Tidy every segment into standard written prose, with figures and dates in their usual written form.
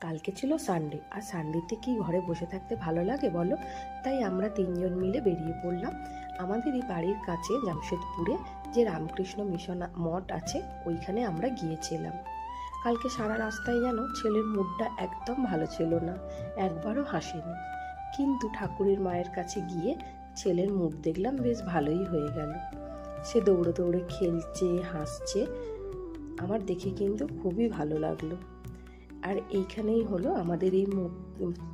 কালকে ছিল সানডে, আর সানডেতে কি ঘরে বসে থাকতে ভালো লাগে বলো? তাই আমরা তিনজন মিলে বেরিয়ে পড়লাম। আমাদের এই বাড়ির কাছে জামশেদপুরে যে রামকৃষ্ণ মিশন মঠ আছে, ওইখানে আমরা গিয়েছিলাম। কালকে সারা রাস্তায় যেন ছেলের মুডটা একদম ভালো ছিল না, একবারও হাসেনি। কিন্তু ঠাকুরের মায়ের কাছে গিয়ে ছেলের মুড দেখলাম বেশ ভালোই হয়ে গেল। সে দৌড়ে দৌড়ে খেলছে, হাসছে, আমার দেখে কিন্তু খুবই ভালো লাগলো। আর এইখানেই হলো আমাদের এই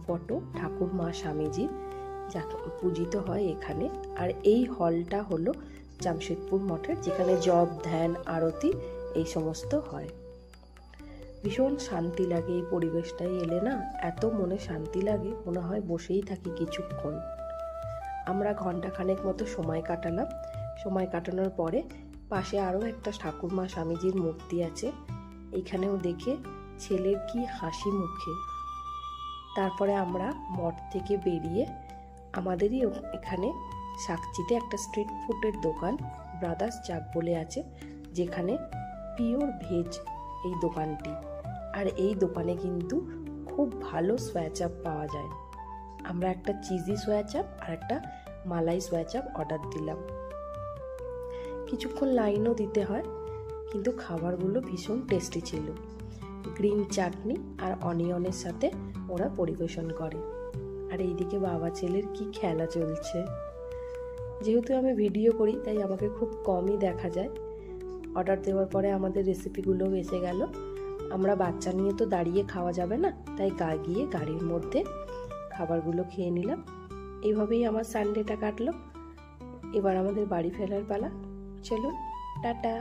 ফটো ঠাকুর মা স্বামীজির, যাকে পূজিত হয় এখানে। আর এই হলটা হলো জামশেদপুর মঠের, যেখানে জপ, ধ্যান, আরতি এই সমস্ত হয়। ভীষণ শান্তি লাগে এই পরিবেশটায় এলে না, এত মনে শান্তি লাগে, মনে হয় বসেই থাকি কিছুক্ষণ। আমরা ঘন্টাখানেক মতো সময় কাটালাম। সময় কাটানোর পরে পাশে আরও একটা ঠাকুরমা স্বামীজির মূর্তি আছে, এইখানেও দেখে ছেলের কি হাসি মুখে। তারপরে আমরা মঠ থেকে বেরিয়ে আমাদেরই এখানে সাকচিতে একটা স্ট্রিট ফুডের দোকান ব্রাদার্স চাপ বলে আছে, যেখানে পিওর ভেজ এই দোকানটি। আর এই দোকানে কিন্তু খুব ভালো সোয়া চাপ পাওয়া যায়। আমরা একটা চিজি সোয়া চাপ আর একটা মালাই সোয়া চাপ অর্ডার দিলাম। কিছুক্ষণ লাইনও দিতে হয়, কিন্তু খাবারগুলো ভীষণ টেস্টি ছিল। গ্রিন চাটনি আর অনিয়নের সাথে ওরা পরিবেশন করে। আর এইদিকে বাবা ছেলের কি খেলা চলছে। যেহেতু আমি ভিডিও করি তাই আমাকে খুব কমই দেখা যায়। অর্ডার দেওয়ার পরে আমাদের রেসিপিগুলো এসে গেল। আমরা বাচ্চা নিয়ে তো দাঁড়িয়ে খাওয়া যাবে না, তাই গিয়ে গাড়ির মধ্যে খাবারগুলো খেয়ে নিলাম। এইভাবেই আমার সানডেটা কাটলো। এবার আমাদের বাড়ি ফেরার পালা। চলুন, টাটা।